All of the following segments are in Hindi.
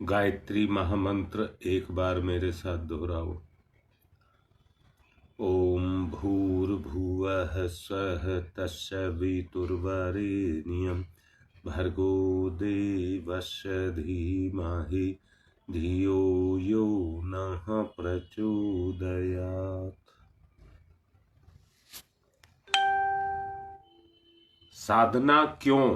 गायत्री महामंत्र एक बार मेरे साथ दोहराओ। ओम भूर्भुवः स्वः तत्सवितुर्वरेण्यं भर्गो देवस्य धीमहि धियो यो नः प्रचोदयात्। साधना क्यों?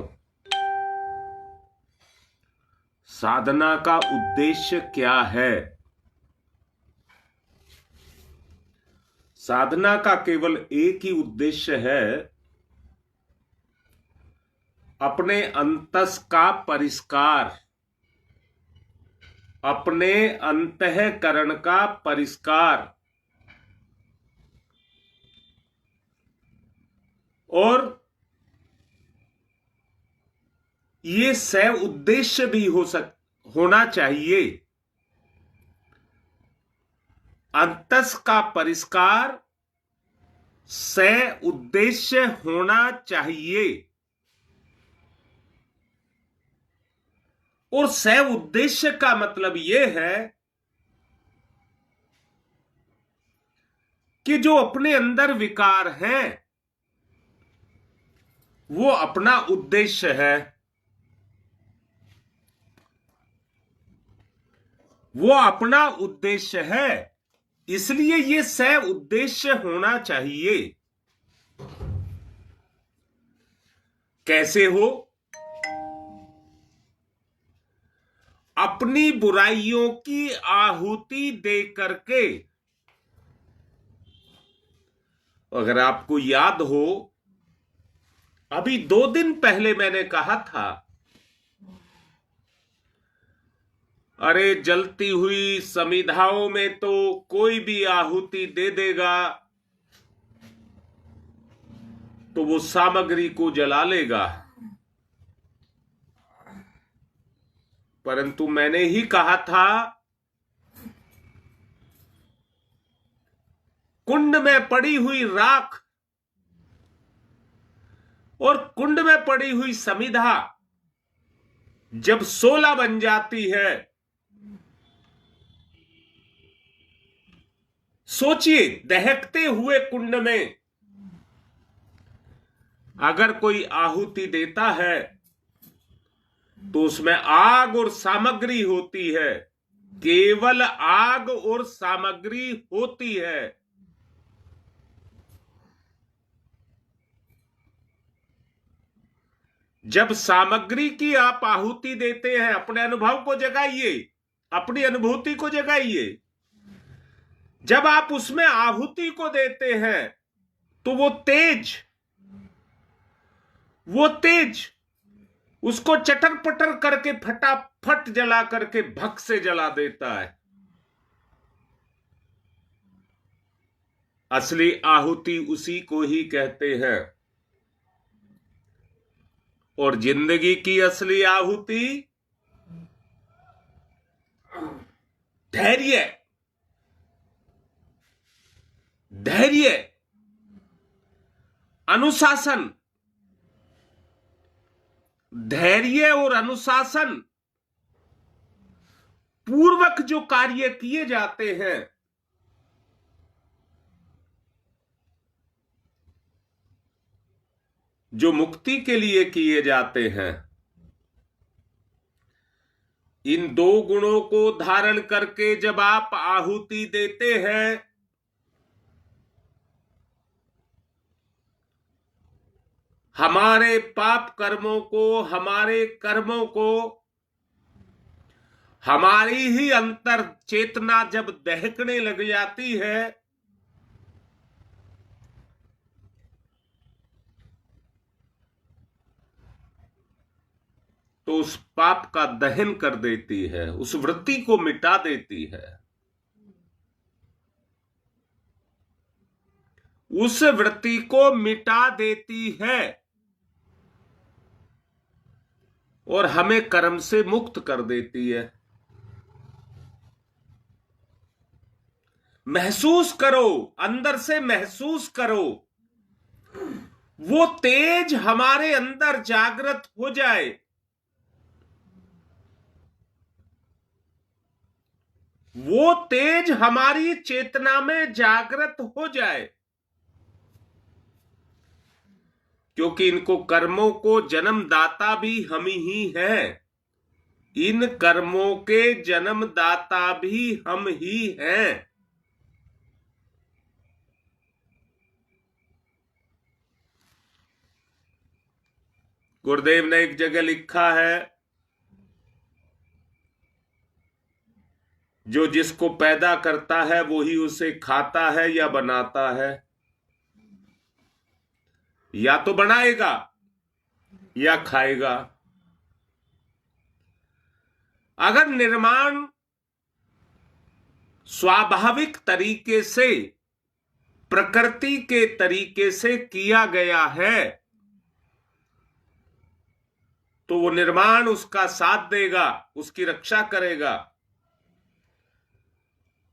साधना का उद्देश्य क्या है? साधना का केवल एक ही उद्देश्य है, अपने अंतस का परिष्कार, अपने अंतःकरण का परिष्कार। और ये सह उद्देश्य भी होना चाहिए। अंतस का परिष्कार सह उद्देश्य होना चाहिए। और सह उद्देश्य का मतलब यह है कि जो अपने अंदर विकार हैं वो अपना उद्देश्य है, वो अपना उद्देश्य है, इसलिए ये सह उद्देश्य होना चाहिए। कैसे हो? अपनी बुराइयों की आहुति दे करके। अगर आपको याद हो, अभी 2 दिन पहले मैंने कहा था, अरे जलती हुई समिधाओं में तो कोई भी आहुति दे देगा तो वो सामग्री को जला लेगा। परंतु मैंने ही कहा था, कुंड में पड़ी हुई राख और कुंड में पड़ी हुई समिधा जब 16 बन जाती है, सोचिए, दहकते हुए कुंड में अगर कोई आहुति देता है तो उसमें आग और सामग्री होती है, केवल आग और सामग्री होती है। जब सामग्री की आप आहुति देते हैं, अपने अनुभव को जगाइए, अपनी अनुभूति को जगाइए। जब आप उसमें आहुति को देते हैं तो वो तेज उसको चटर पटर करके फटाफट जला करके भक से जला देता है। असली आहुति उसी को ही कहते हैं। और जिंदगी की असली आहुति धैर्य, अनुशासन। धैर्य और अनुशासन पूर्वक जो कार्य किए जाते हैं, जो मुक्ति के लिए किए जाते हैं, इन 2 गुणों को धारण करके जब आप आहुति देते हैं, हमारे पाप कर्मों को, हमारे कर्मों को, हमारी ही अंतर चेतना जब दहकने लग जाती है तो उस पाप का दहन कर देती है, उस वृत्ति को मिटा देती है। उस वृत्ति को मिटा देती है और हमें कर्म से मुक्त कर देती है। महसूस करो, अंदर से महसूस करो, वो तेज हमारे अंदर जागृत हो जाए। वो तेज हमारी चेतना में जागृत हो जाए, क्योंकि इनको कर्मों को जन्मदाता भी हम ही हैं। इन कर्मों के जन्मदाता भी हम ही हैं। गुरुदेव ने एक जगह लिखा है, जो जिसको पैदा करता है वो ही उसे खाता है या बनाता है। या तो बनाएगा या खाएगा। अगर निर्माण स्वाभाविक तरीके से, प्रकृति के तरीके से किया गया है, तो वो निर्माण उसका साथ देगा, उसकी रक्षा करेगा,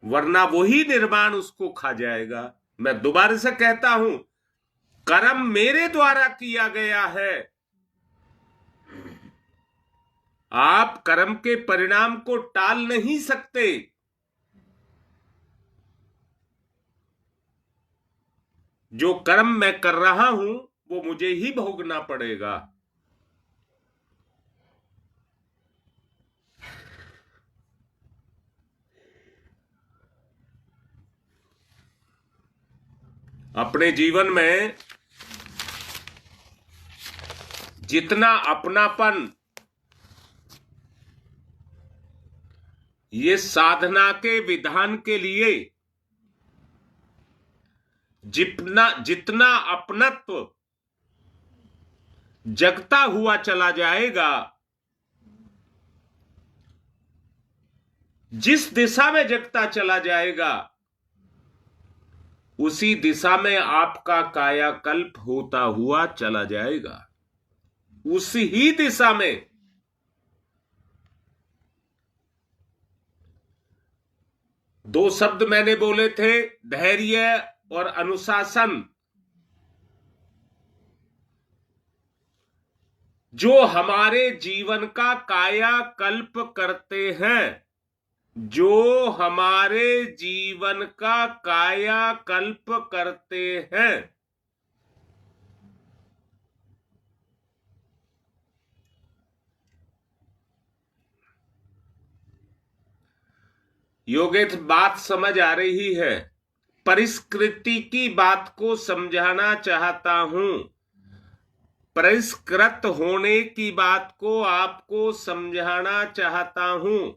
वरना वही निर्माण उसको खा जाएगा। मैं दोबारा से कहता हूं, कर्म मेरे द्वारा किया गया है। आप कर्म के परिणाम को टाल नहीं सकते। जो कर्म मैं कर रहा हूं वो मुझे ही भोगना पड़ेगा। अपने जीवन में जितना अपनापन ये साधना के विधान के लिए, जितना अपनत्व जगता हुआ चला जाएगा, जिस दिशा में जगता चला जाएगा, उसी दिशा में आपका कायाकल्प होता हुआ चला जाएगा। उसी ही दिशा में। दो शब्द मैंने बोले थे, धैर्य और अनुशासन। जो हमारे जीवन का कायाकल्प करते हैं, जो हमारे जीवन का कायाकल्प करते हैं, योगेश बात समझ आ रही है? परिष्कृति की बात को समझाना चाहता हूं। परिष्कृत होने की बात को आपको समझाना चाहता हूं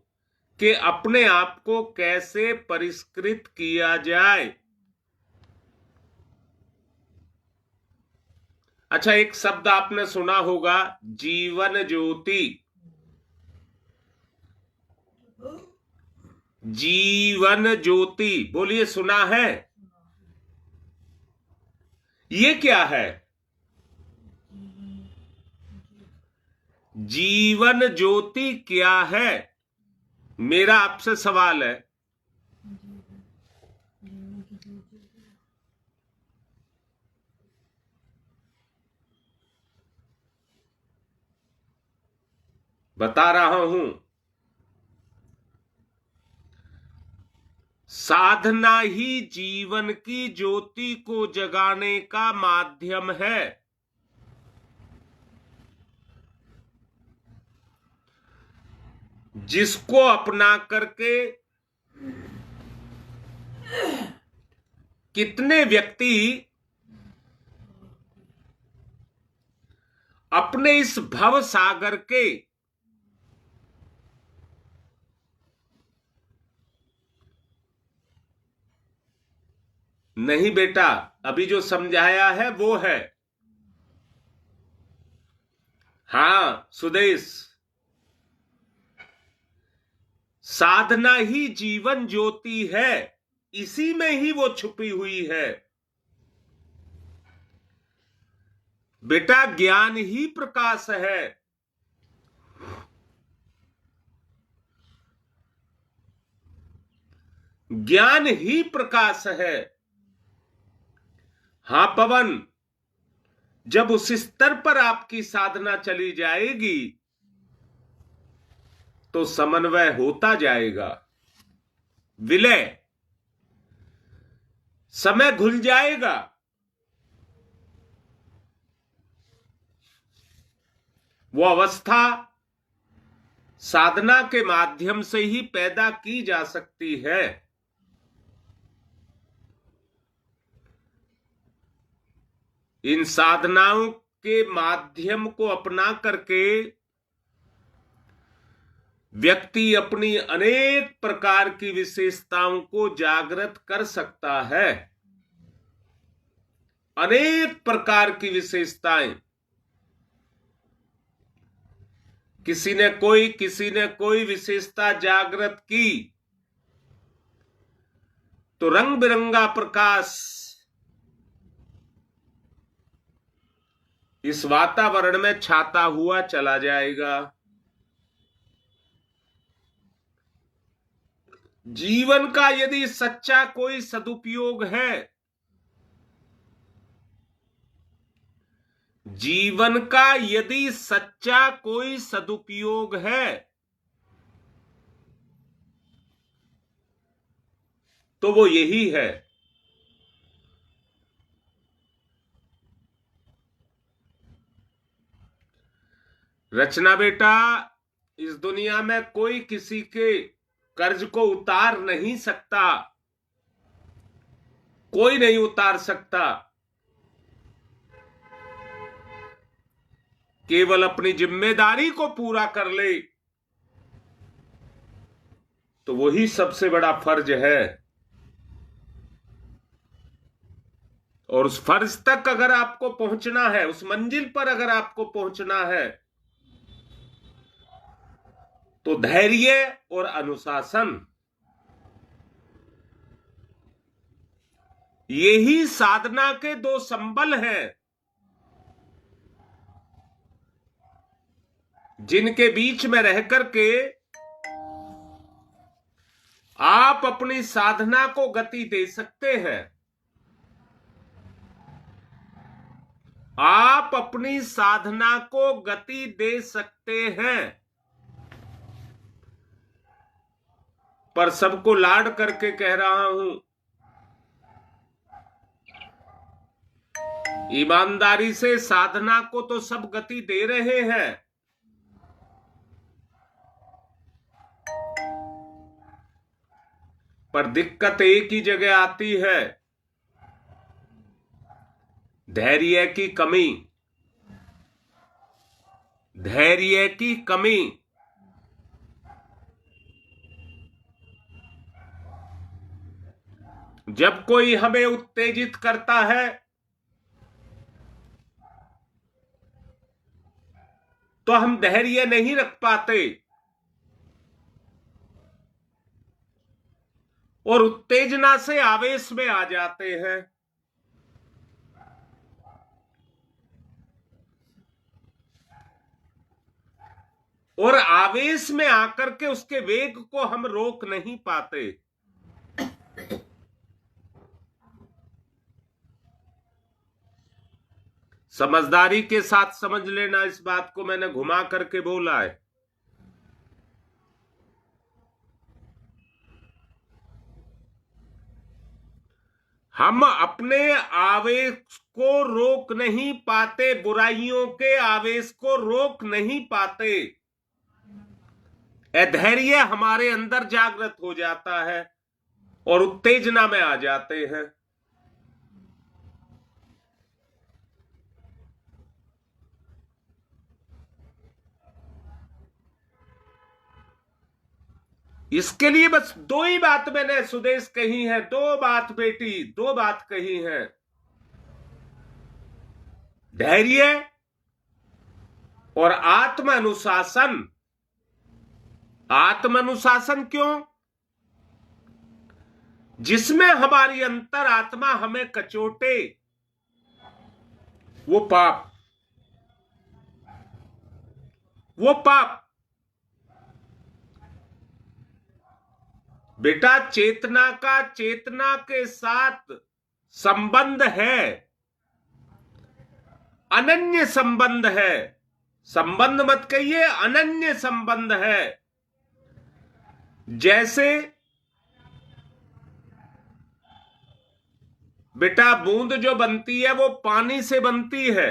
कि अपने आप को कैसे परिष्कृत किया जाए। अच्छा, एक शब्द आपने सुना होगा, जीवन ज्योति। जीवन ज्योति, बोलिए, सुना है? ये क्या है? जीवन ज्योति क्या है? मेरा आपसे सवाल है। बता रहा हूं, साधना ही जीवन की ज्योति को जगाने का माध्यम है। जिसको अपना करके कितने व्यक्ति अपने इस भव सागर के नहीं बेटा, अभी जो समझाया है वो है। हां सुदेश, साधना ही जीवन ज्योति है, इसी में ही वो छुपी हुई है। बेटा, ज्ञान ही प्रकाश है। ज्ञान ही प्रकाश है। हां पवन, जब उस स्तर पर आपकी साधना चली जाएगी तो समन्वय होता जाएगा। विलय, समय घुल जाएगा। वो अवस्था साधना के माध्यम से ही पैदा की जा सकती है। इन साधनाओं के माध्यम को अपना करके व्यक्ति अपनी अनेक प्रकार की विशेषताओं को जागृत कर सकता है। अनेक प्रकार की विशेषताएं, किसी ने कोई विशेषता जागृत की तो रंग बिरंगा प्रकाश इस वातावरण में छाता हुआ चला जाएगा। जीवन का यदि सच्चा कोई सदुपयोग है, जीवन का यदि सच्चा कोई सदुपयोग है, तो वो यही है। रचना बेटा, इस दुनिया में कोई किसी के कर्ज को उतार नहीं सकता, कोई नहीं उतार सकता। केवल अपनी जिम्मेदारी को पूरा कर ले तो वही सबसे बड़ा फर्ज है। और उस फर्ज तक अगर आपको पहुंचना है, उस मंजिल पर अगर आपको पहुंचना है, तो धैर्य और अनुशासन, यही साधना के दो संबल हैं, जिनके बीच में रह करके आप अपनी साधना को गति दे सकते हैं। आप अपनी साधना को गति दे सकते हैं, पर सबको लाड करके कह रहा हूं, ईमानदारी से साधना को तो सब गति दे रहे हैं, पर दिक्कत एक ही जगह आती है, धैर्य की कमी। धैर्य की कमी। जब कोई हमें उत्तेजित करता है तो हम धैर्य नहीं रख पाते और उत्तेजना से आवेश में आ जाते हैं। और आवेश में आकर के उसके वेग को हम रोक नहीं पाते। समझदारी के साथ समझ लेना, इस बात को मैंने घुमा करके बोला है। हम अपने आवेश को रोक नहीं पाते, बुराइयों के आवेश को रोक नहीं पाते। अधैर्य हमारे अंदर जागृत हो जाता है और उत्तेजना में आ जाते हैं। इसके लिए बस दो ही बात मैंने सुदेश कही है, दो बात बेटी, दो बात कही है। धैर्य और आत्म अनुशासन। आत्म अनुशासन क्यों? जिसमें हमारी अंतर आत्मा हमें कचोटे, वो पाप, वो पाप। बेटा, चेतना का चेतना के साथ संबंध है, अनन्य संबंध है। संबंध मत कहिए, अनन्य संबंध है। जैसे बेटा बूंद जो बनती है वो पानी से बनती है।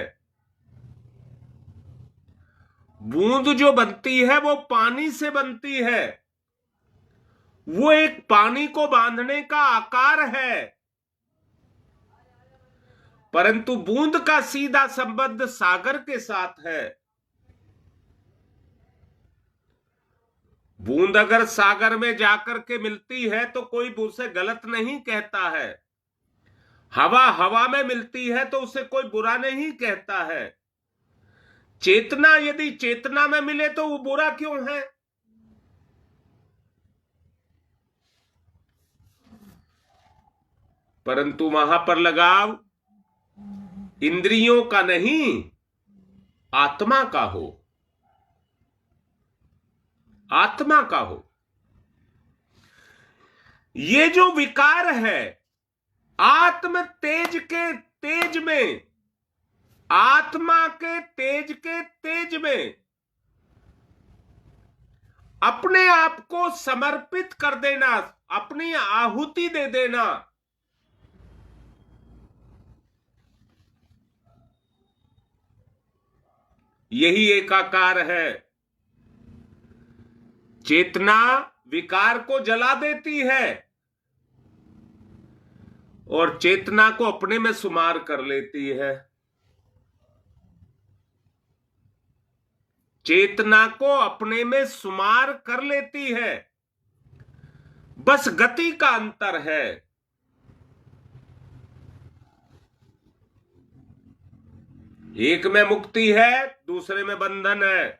बूंद जो बनती है वो पानी से बनती है। वो एक पानी को बांधने का आकार है, परंतु बूंद का सीधा संबंध सागर के साथ है। बूंद अगर सागर में जाकर के मिलती है तो कोई उसे गलत नहीं कहता है। हवा हवा में मिलती है तो उसे कोई बुरा नहीं कहता है। चेतना यदि चेतना में मिले तो वो बुरा क्यों है? परंतु वहां पर लगाव इंद्रियों का नहीं, आत्मा का हो। आत्मा का हो। ये जो विकार है आत्म तेज के तेज में, आत्मा के तेज में अपने आप को समर्पित कर देना, अपनी आहुति दे देना, यही एकाकार है। चेतना विकार को जला देती है और चेतना को अपने में सुमार कर लेती है। चेतना को अपने में सुमार कर लेती है, बस गति का अंतर है। एक में मुक्ति है, दूसरे में बंधन है।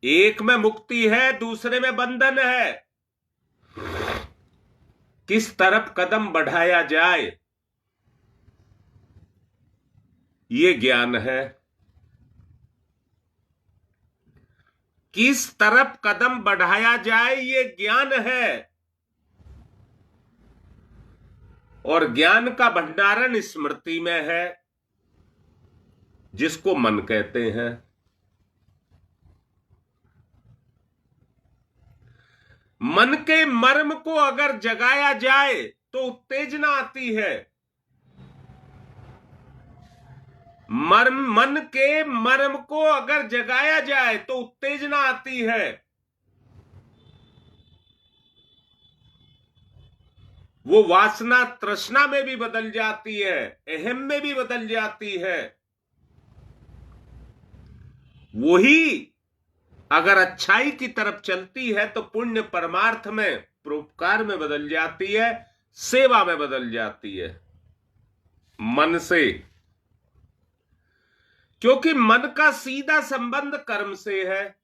एक में मुक्ति है, दूसरे में बंधन है। किस तरफ कदम बढ़ाया जाए, ये ज्ञान है। किस तरफ कदम बढ़ाया जाए, ये ज्ञान है। और ज्ञान का भंडारण स्मृति में है, जिसको मन कहते हैं। मन के मर्म को अगर जगाया जाए तो उत्तेजना आती है। मन के मर्म को अगर जगाया जाए तो उत्तेजना आती है। वो वासना तृष्णा में भी बदल जाती है, अहम में भी बदल जाती है। वही अगर अच्छाई की तरफ चलती है तो पुण्य परमार्थ में, परोपकार में बदल जाती है, सेवा में बदल जाती है। मन से, क्योंकि मन का सीधा संबंध कर्म से है।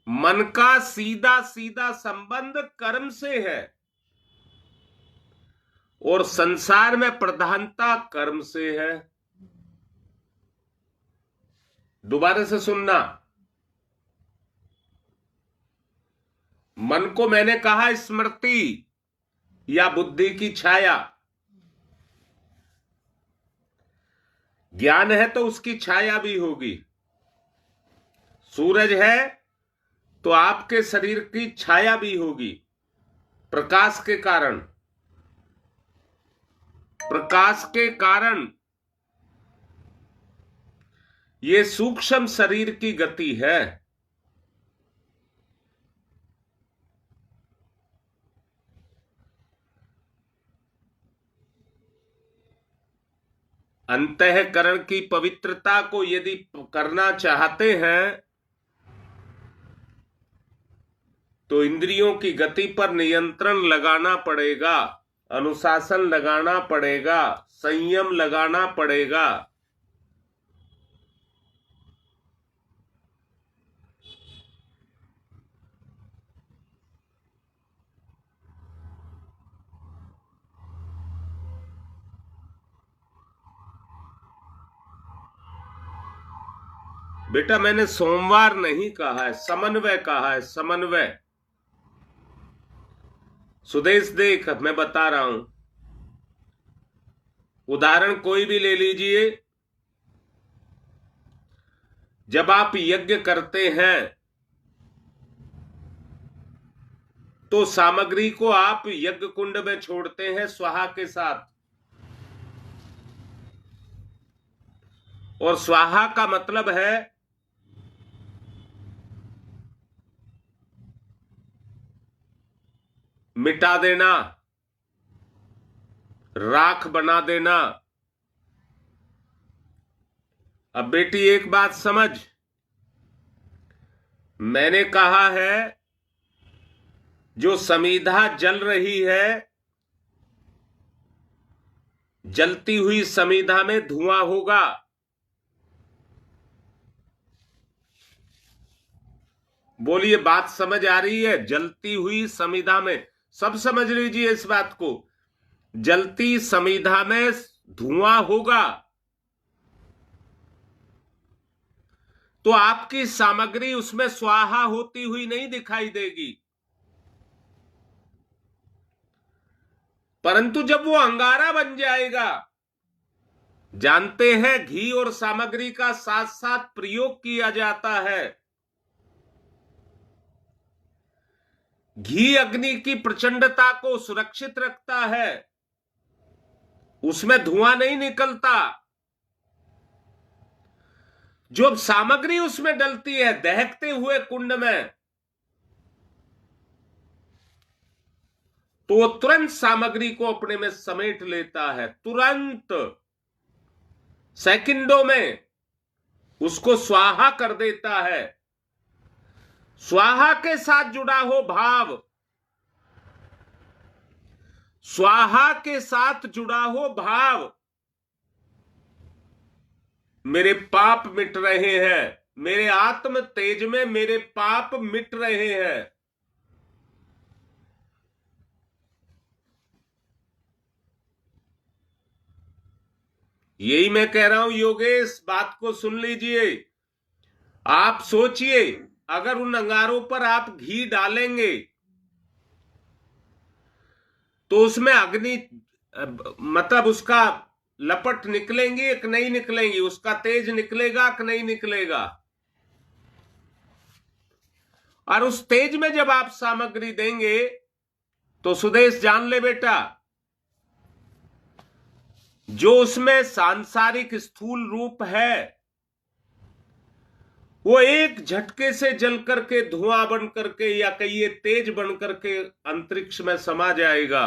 मन का सीधा सीधा संबंध कर्म से है और संसार में प्रधानता कर्म से है। दोबारा से सुनना। मन को मैंने कहा स्मृति या बुद्धि की छाया। ज्ञान है तो उसकी छाया भी होगी। सूरज है तो आपके शरीर की छाया भी होगी, प्रकाश के कारण। प्रकाश के कारण ये सूक्ष्म शरीर की गति है। अंतःकरण की पवित्रता को यदि करना चाहते हैं तो इंद्रियों की गति पर नियंत्रण लगाना पड़ेगा, अनुशासन लगाना पड़ेगा, संयम लगाना पड़ेगा। बेटा मैंने सोमवार नहीं कहा है, समन्वय कहा है, समन्वय। सुदेश देख, मैं बता रहा हूं, उदाहरण कोई भी ले लीजिए। जब आप यज्ञ करते हैं तो सामग्री को आप यज्ञ कुंड में छोड़ते हैं स्वाहा के साथ। और स्वाहा का मतलब है मिटा देना, राख बना देना। अब बेटी एक बात समझ, मैंने कहा है जो समीधा जल रही है, जलती हुई समीधा में धुआं होगा। बोलिए, बात समझ आ रही है? जलती हुई समीधा में, सब समझ लीजिए इस बात को, जलती समीधा में धुआं होगा। तो आपकी सामग्री उसमें स्वाहा होती हुई नहीं दिखाई देगी, परंतु जब वो अंगारा बन जाएगा, जानते हैं घी और सामग्री का साथ साथ प्रयोग किया जाता है। घी अग्नि की प्रचंडता को सुरक्षित रखता है, उसमें धुआं नहीं निकलता। जो सामग्री उसमें डलती है दहकते हुए कुंड में, तो वो तुरंत सामग्री को अपने में समेट लेता है, तुरंत सेकंडों में उसको स्वाहा कर देता है। स्वाहा के साथ जुड़ा हो भाव, स्वाहा के साथ जुड़ा हो भाव, मेरे पाप मिट रहे हैं, मेरे आत्म तेज में मेरे पाप मिट रहे हैं। यही मैं कह रहा हूं योगेश, बात को सुन लीजिए। आप सोचिए, अगर उन अंगारों पर आप घी डालेंगे तो उसमें अग्नि मतलब उसका लपट निकलेंगी कि नहीं निकलेंगी, उसका तेज निकलेगा कि नहीं निकलेगा। और उस तेज में जब आप सामग्री देंगे तो सुदेश जान ले बेटा, जो उसमें सांसारिक स्थूल रूप है वो एक झटके से जल करके धुआं बन करके या कहिए तेज बन करके अंतरिक्ष में समा जाएगा।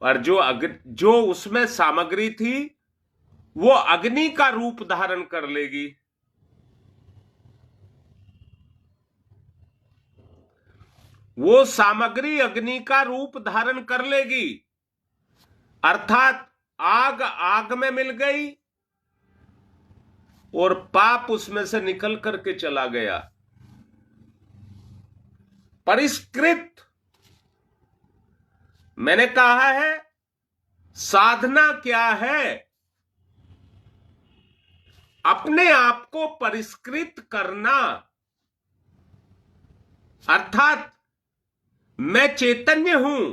और जो उसमें सामग्री थी वो अग्नि का रूप धारण कर लेगी। वो सामग्री अग्नि का रूप धारण कर लेगी, अर्थात आग आग में मिल गई और पाप उसमें से निकल करके चला गया। परिष्कृत, मैंने कहा है साधना क्या है? अपने आप को परिष्कृत करना, अर्थात मैं चैतन्य हूं,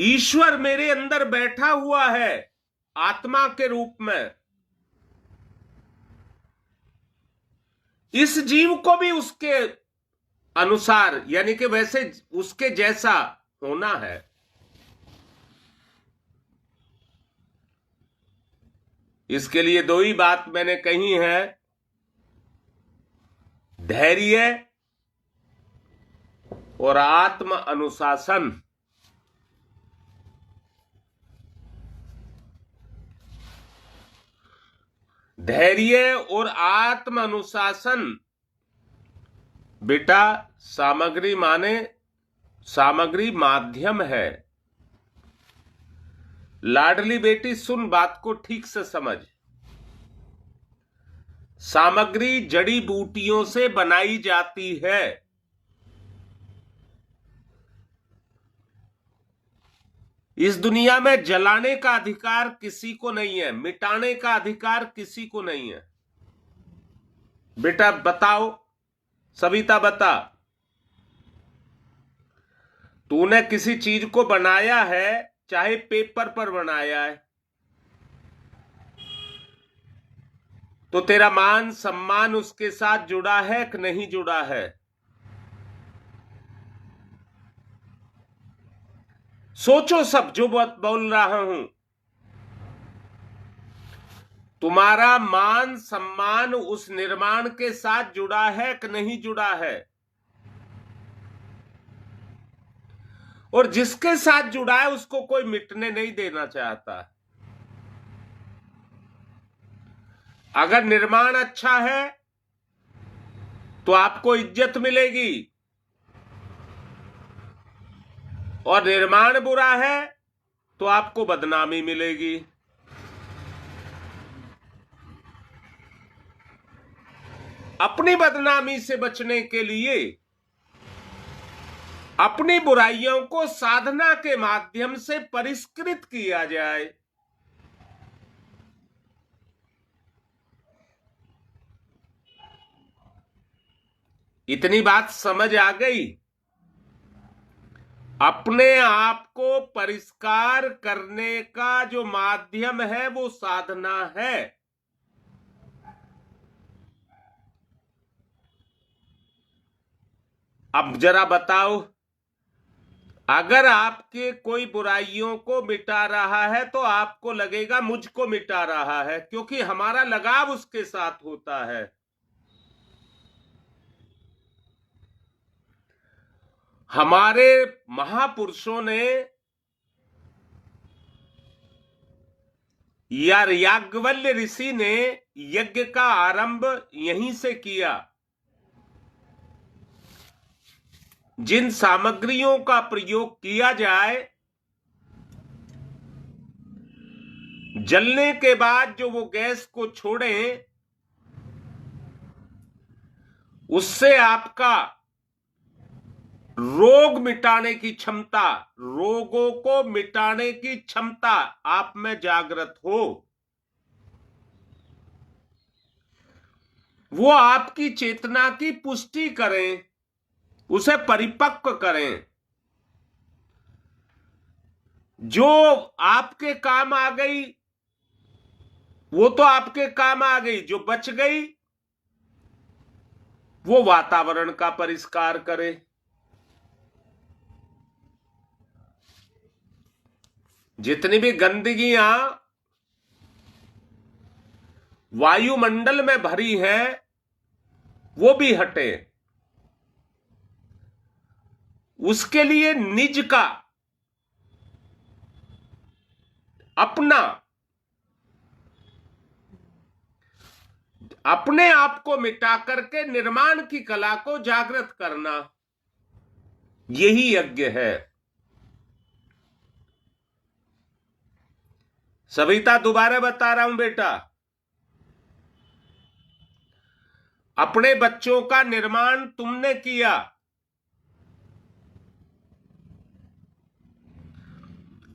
ईश्वर मेरे अंदर बैठा हुआ है आत्मा के रूप में। इस जीव को भी उसके अनुसार यानी कि वैसे उसके जैसा होना है। इसके लिए दो ही बात मैंने कही है, धैर्य और आत्म अनुशासन। धैर्य और आत्म अनुशासन। बेटा सामग्री माने, सामग्री माध्यम है। लाडली बेटी सुन, बात को ठीक से समझ। सामग्री जड़ी बूटियों से बनाई जाती है। इस दुनिया में जलाने का अधिकार किसी को नहीं है, मिटाने का अधिकार किसी को नहीं है। बेटा बताओ, सविता बता, तूने किसी चीज को बनाया है, चाहे पेपर पर बनाया है, तो तेरा मान सम्मान उसके साथ जुड़ा है कि नहीं जुड़ा है? सोचो सब जो बात बोल रहा हूं। तुम्हारा मान सम्मान उस निर्माण के साथ जुड़ा है कि नहीं जुड़ा है? और जिसके साथ जुड़ा है उसको कोई मिटने नहीं देना चाहता। अगर निर्माण अच्छा है तो आपको इज्जत मिलेगी, और निर्माण बुरा है तो आपको बदनामी मिलेगी। अपनी बदनामी से बचने के लिए अपनी बुराइयों को साधना के माध्यम से परिष्कृत किया जाए। इतनी बात समझ आ गई? अपने आप को परिष्कार करने का जो माध्यम है वो साधना है। अब जरा बताओ, अगर आपके कोई बुराइयों को मिटा रहा है तो आपको लगेगा मुझको मिटा रहा है, क्योंकि हमारा लगाव उसके साथ होता है। हमारे महापुरुषों ने या याज्ञवल्क्य ऋषि ने यज्ञ का आरंभ यहीं से किया। जिन सामग्रियों का प्रयोग किया जाए, जलने के बाद जो वो गैस को छोड़ें, उससे आपका रोग मिटाने की क्षमता, रोगों को मिटाने की क्षमता आप में जागृत हो। वो आपकी चेतना की पुष्टि करें, उसे परिपक्व करें। जो आपके काम आ गई वो तो आपके काम आ गई, जो बच गई वो वातावरण का परिष्कार करे। जितनी भी गंदगियां वायुमंडल में भरी है वो भी हटे। उसके लिए निज का, अपना, अपने आप को मिटा करके निर्माण की कला को जागृत करना, यही यज्ञ है। सविता दोबारा बता रहा हूं बेटा, अपने बच्चों का निर्माण तुमने किया,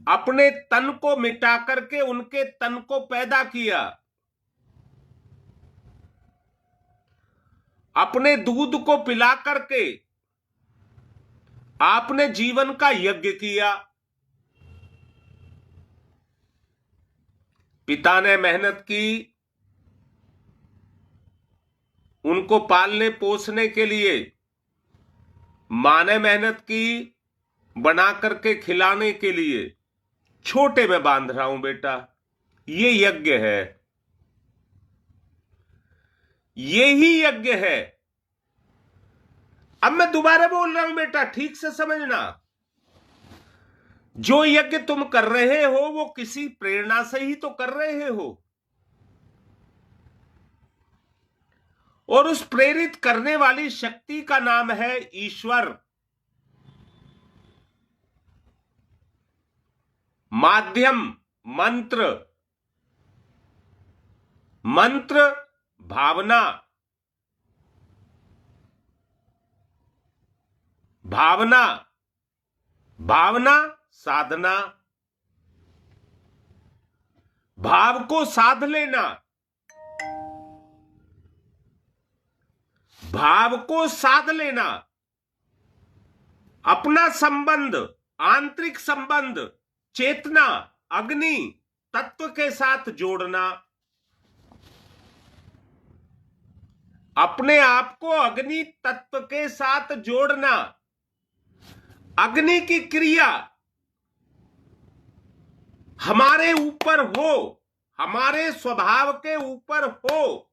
अपने तन को मिटा करके उनके तन को पैदा किया, अपने दूध को पिला करके आपने जीवन का यज्ञ किया। पिता ने मेहनत की उनको पालने पोसने के लिए, मां ने मेहनत की बना करके खिलाने के लिए। छोटे में बांध रहा हूं बेटा, ये यज्ञ है, ये ही यज्ञ है। अब मैं दोबारा बोल रहा हूं बेटा, ठीक से समझना। जो यज्ञ तुम कर रहे हो वो किसी प्रेरणा से ही तो कर रहे हो, और उस प्रेरित करने वाली शक्ति का नाम है ईश्वर। माध्यम मंत्र, मंत्र भावना, भावना भावना साधना। भाव को साध लेना, भाव को साध लेना, अपना संबंध, आंतरिक संबंध, चेतना, अग्नि तत्व के साथ जोड़ना। अपने आप को अग्नि तत्व के साथ जोड़ना, अग्नि की क्रिया हमारे ऊपर हो, हमारे स्वभाव के ऊपर हो।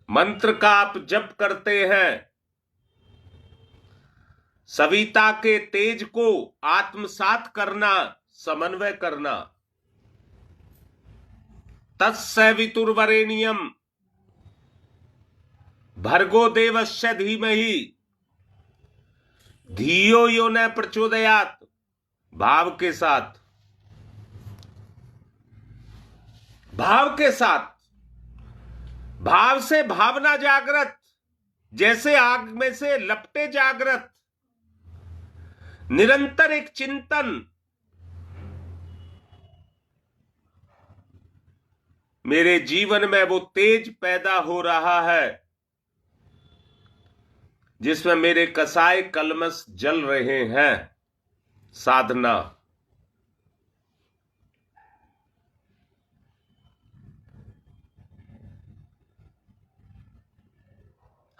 मंत्र का आप जप करते हैं, सविता के तेज को आत्मसात करना, समन्वय करना। तत्सवितुर्वरेण्यम भर्गो देवस्य धीमहि धियो यो न प्रचोदयात, भाव के साथ, भाव के साथ, भाव से भावना जागृत, जैसे आग में से लपटे जागृत, निरंतर एक चिंतन। मेरे जीवन में वो तेज पैदा हो रहा है जिसमें मेरे कसाय कलमश जल रहे हैं। साधना।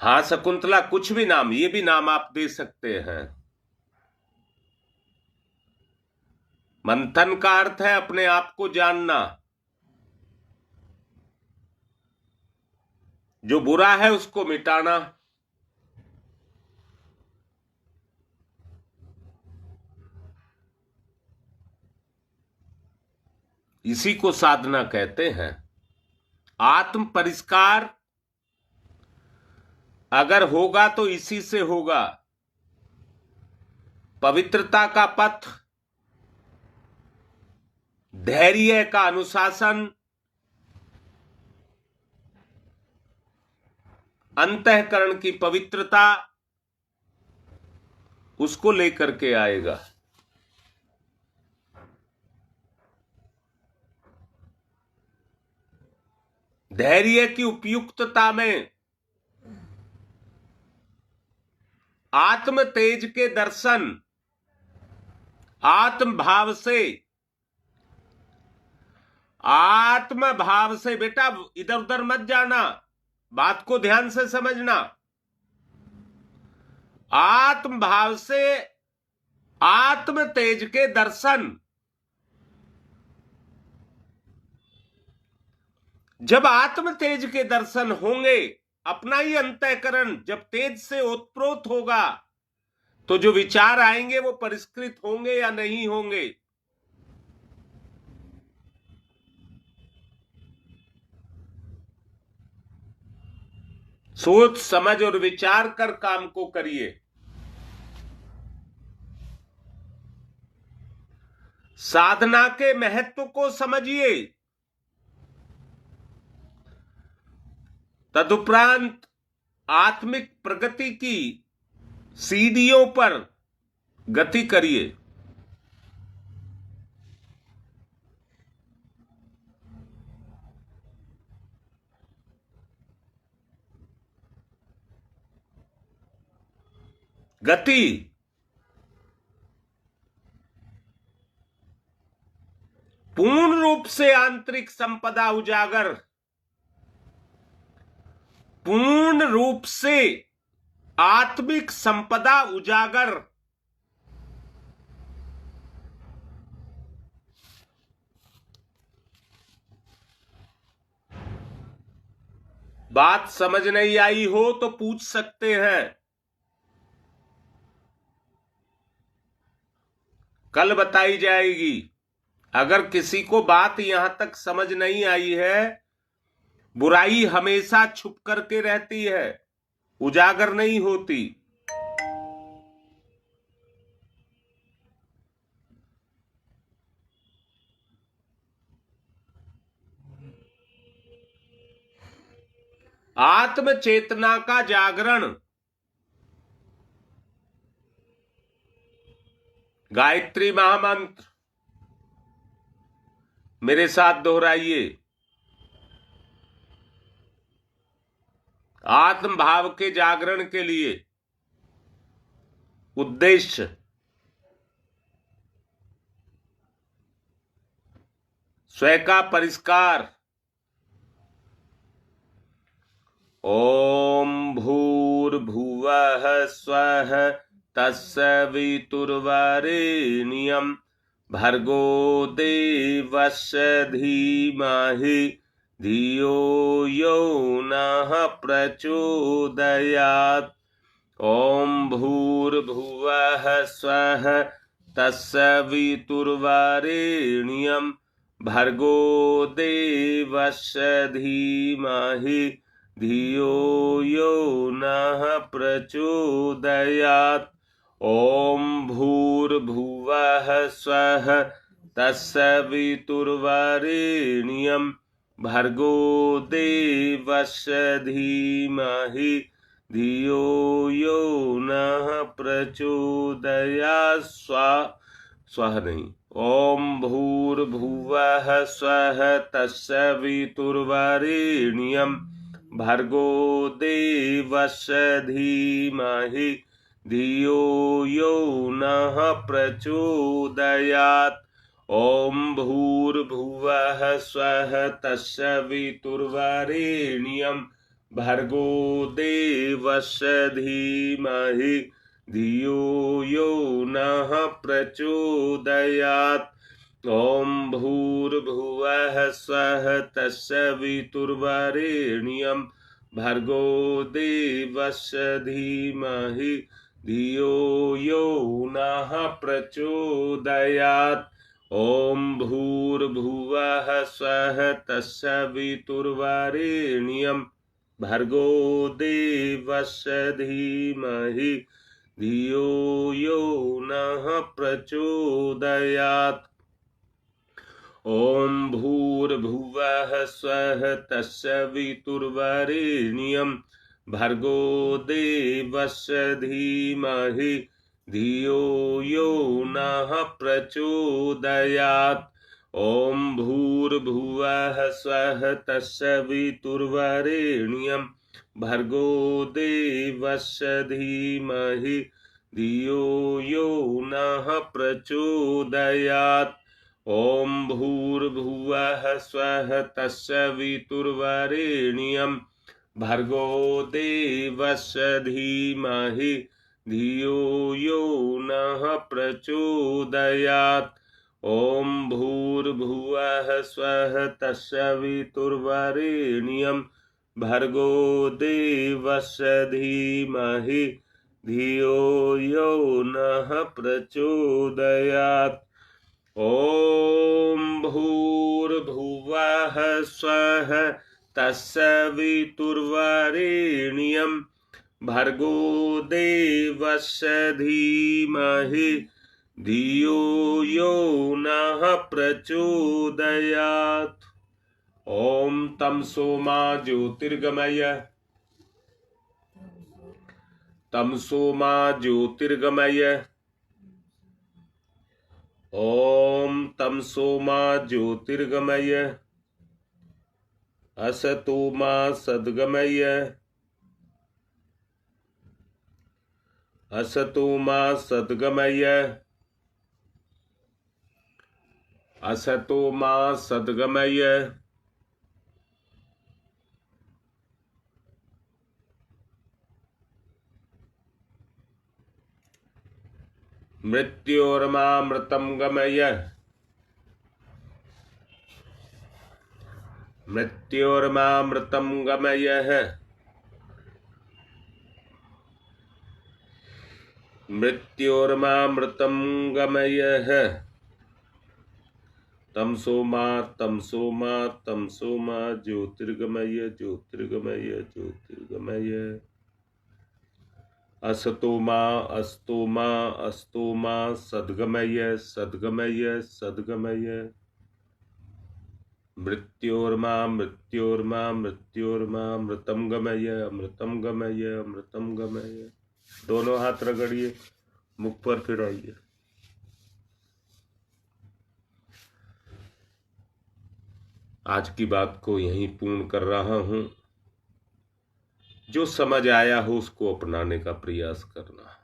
हां शकुंतला, कुछ भी नाम, ये भी नाम आप दे सकते हैं। मंथन का अर्थ है अपने आप को जानना। जो बुरा है उसको मिटाना। इसी को साधना कहते हैं। आत्म परिष्कार अगर होगा तो इसी से होगा। पवित्रता का पथ, धैर्य का अनुशासन, अंतःकरण की पवित्रता, उसको लेकर के आएगा। धैर्य की उपयुक्तता में आत्म तेज के दर्शन, आत्म भाव से, आत्म भाव से, बेटा इधर उधर मत जाना, बात को ध्यान से समझना। आत्म भाव से आत्म तेज के दर्शन। जब आत्म तेज के दर्शन होंगे, अपना ही अंतःकरण जब तेज से ओतप्रोत होगा, तो जो विचार आएंगे वो परिष्कृत होंगे या नहीं होंगे। सोच समझ और विचार कर काम को करिए। साधना के महत्व को समझिए। तदुपरांत आत्मिक प्रगति की सीढ़ियों पर गति करिए। गति पूर्ण रूप से आंतरिक संपदा उजागर, पूर्ण रूप से आत्मिक संपदा उजागर। बात समझ नहीं आई हो तो पूछ सकते हैं। कल बताई जाएगी। अगर किसी को बात यहां तक समझ नहीं आई है, बुराई हमेशा छुप करके रहती है, उजागर नहीं होती। आत्म चेतना का जागरण। गायत्री महामंत्र मेरे साथ दोहराइए। आत्म भाव के जागरण के लिए उद्देश्य स्वयं का परिष्कार, ओम भूर्भुवः स्वः तत्सवितुर्वरेण्यं भर्गो देवस्य धीमहि धियो यो नः प्रचोदयात्। ओम भूर्भुवः स्वः तत्सवितुर्वरेण्यं भर्गो देवस्य धीमहि धियो यो नः प्रचोदयात्। ओम भूर्भुवः स्वः तत्सवितुर्वरेण्यं भर्गो देवस्य धीमहि धियो यो नः प्रचोदयात्। स्वः नहीं। ओम भूर्भुवः स्वः तत्सवितुर्वरेण्यं भर्गो देवस्य धीमहि धियो यो नः प्रचोदयात्। ओम भूर्भुवः स्वः तत्सवितुर्वरेण्यं भर्गो देवस्य धीमहि धियो यो नः प्रचोदयात्। ओम भूर्भुवः स्वः तत्सवितुर्वरेण्यं भर्गो देवस्य धीमहि धियो यो नः प्रचोदयात्। ओम भूर्भुवः स्वः तत्सवितुर्वरेण्यं भर्गो देवस्य धीमहि धियो यो नः प्रचोदयात्। ओम भूर्भुवः स्वः तत्सवितुर्वरेण्यं भर्गो देवस्य धीमहि धियो यो नः प्रचोदयात्। ओम भूर्भुवः स्वः तत्सवितुर्वरेण्यं भर्गो देवस्य धीमहि धियो यो नः प्रचोदयात्। ओम भूर्भुवः स्वः तत्सवितुर्वरेण्यं भर्गो देवस्य धीमहि धियो यो नः प्रचोदयात्। ओम भूर्भुवः स्वः तत्सवितुर्वरेण्यं भर्गो देवस्य धीमहि धियो यो नः प्रचोदयात्। ओम भूर्भुवः स्वः तत्सवितुर्वरेण्यं भर्गो देवस्य धीमहि धियो यो नः प्रचोदयात्। ओम तमसो मा ज्योतिर्गमय तमसो मा ज्योतिर्गमय। ओम तमसो मा ज्योतिर्गमय असतो मा सद्गमय असतो मा सद्गमय असतो मा सद्गमय। मृत्योर्मामृतं गमय मृत्योर्मामृतं गमयः मृत्योर्मामृतं गमयः। तमसो मा ज्योतिर्गमय ज्योतिर्गमय ज्योतिर्गमय। असतो मा सद्गमय सद्गमय सद्गमय। मृत्योर्मामृतं गमय अमृतं गमय अमृतं गमय। दोनों हाथ रगड़िए, मुख पर फिराइए। आज की बात को यहीं पूर्ण कर रहा हूं। जो समझ आया हो उसको अपनाने का प्रयास करना।